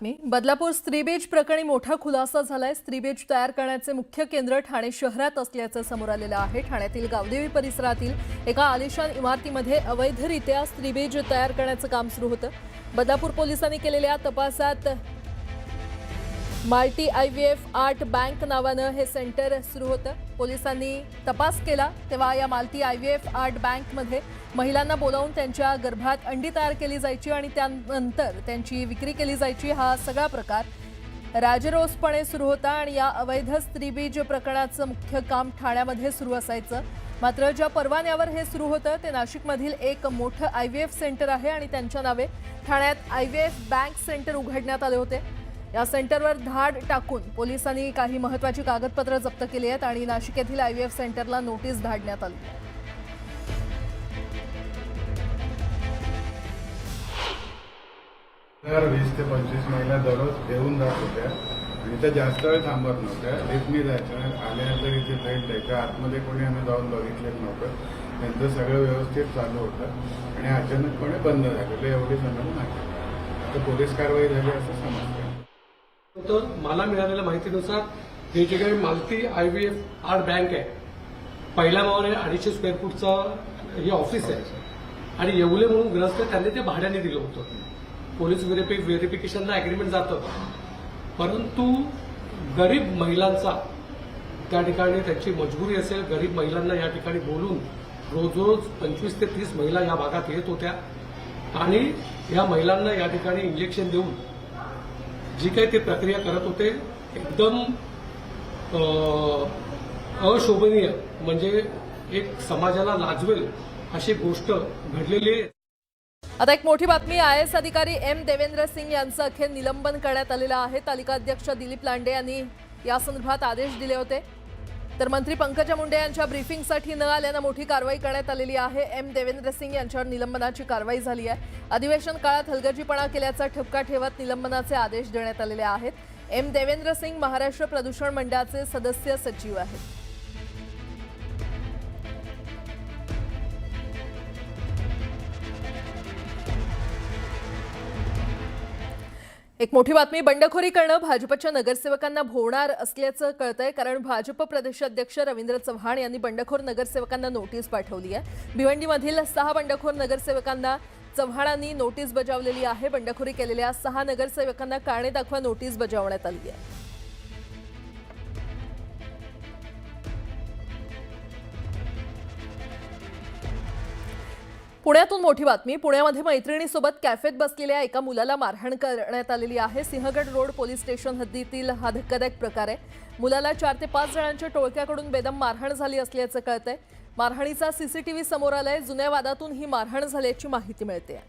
बातमी बदलापूर स्त्रीबीज प्रकरणी मोठा खुलासा झालाय। स्त्रीबीज तयार करण्याचे मुख्य केंद्र ठाणे शहरात असल्याचं समोर आलेलं आहे। ठाण्यातील गावदेवी परिसरातील एका आलिशान इमारतीमध्ये अवैधरित्या स्त्रीबीज तयार करण्याचं काम सुरू होतं। बदलापूर पोलिसांनी केलेल्या तपासात माल्टी IVF आर्ट बँक नावानं हे सेंटर सुरू होतं। पोलिसांनी तपास केला तेव्हा या माल्टी IVF आर्ट बँकमध्ये महिलांना बोलावून त्यांच्या गर्भात अंडी तयार केली जायची आणि त्यानंतर त्यांची विक्री केली जायची। हा सगळा प्रकार राजरोसपणे सुरू होता आणि या अवैध स्त्रीबीज प्रकरणाचं मुख्य काम ठाण्यामध्ये सुरू असायचं। मात्र ज्या परवान्यावर हे सुरू होतं ते नाशिकमधील एक मोठं IVF सेंटर आहे आणि त्यांच्या नावे ठाण्यात IVF बँक सेंटर उघडण्यात आले होते। या सेंटरवर धाड टाकून पोलिसांनी काही महत्त्वाची कागदपत्रे जप्त केली आहेत आणि नाशिक येथील IVF सेंटरला नोटीस धाडण्यात आली आहे। 20 ते 25 महिला दररोज येऊन जात होत्या आणि त्या जास्त वेळ थांबत नव्हत्या। लिफ्टनी जायचं, आल्यानंतर इथे फ्लाईट द्यायचं, आतमध्ये कोणी आम्ही जाऊन बघितलेच नव्हतं। त्यांचं सगळं व्यवस्थित चालू होतं आणि अचानकपणे बंद झालेलं एवढी समज नाही। आता पोलीस कारवाई झाली असं समजतं। तर मला मिळालेल्या माहितीनुसार हे जे काही माल्टी IVF आर्ट बँक आहे, पहिल्या मावळे 250 स्क्वेअर फूटचं हे ऑफिस आहे आणि येवले म्हणून ग्रस्त त्यांनी ते भाड्याने दिलं होतं। पोलीस व्हेरिफिकेशनला अग्रीमेंट जातं, परंतु गरीब महिलांचा त्या ठिकाणी त्यांची मजबुरी असेल, गरीब महिलांना या ठिकाणी बोलून रोज रोज 25 ते 30 महिला या भागात येत होत्या आणि या महिलांना या ठिकाणी इंजेक्शन देऊन जी काही ते प्रक्रिया करत होते एकदम अशोभनीय, म्हणजे एक समाजाला लाजवेल अशी गोष्ट घडलेली आहे। आता एक मोठी बातमी, IAS अधिकारी M देवेंद्र सिंग यांचं अखेर निलंबन करण्यात आलेलं आहे। तालिका अध्यक्ष दिलीप लांडे यांनी या संदर्भात आदेश दिले होते, तर मंत्री पंकजा मुंडे यांच्या ब्रीफिंगसाठी न आल्यानं मोठी कारवाई करण्यात आलेली आहे। M देवेंद्र सिंग यांच्यावर निलंबनाची कारवाई झाली आहे। अधिवेशन काळात हलगर्जीपणा केल्याचा ठपका ठेवत निलंबनाचे आदेश देण्यात आलेले आहेत। M देवेंद्र सिंग महाराष्ट्र प्रदूषण मंडळाचे सदस्य सचिव आहेत। एक मोठी बातमी, बंडखोरी करणं भाजपच्या नगरसेवकांना भोवणार असल्याचं कळतंय, कारण भाजप प्रदेशाध्यक्ष रवींद्र चव्हाण यांनी बंडखोर नगरसेवकांना नोटीस पाठवली आहे। भिवंडीमधील 6 बंडखोर नगरसेवकांना चव्हाणांनी नोटीस बजावलेली आहे। बंडखोरी केलेल्या 6 नगरसेवकांना कारणे दाखवा नोटीस बजावण्यात आली आहे। पुण्यातून मोठी बातमी, पुण्यामध्ये मैत्रिणीसोबत कॅफेत बसलेल्या एका मुलाला मारहाण करण्यात आलेली आहे। सिंहगड रोड पोलीस स्टेशन हद्दीतील हा धक्कादायक प्रकार आहे। मुलाला 4 ते 5 जणांच्या टोळक्याकडून बेदम मारहाण झाली असल्याचं कळतंय। मारहाणीचा CCTV समोर आलाय। जुन्या वादातून ही मारहाण झाल्याची माहिती मिळते।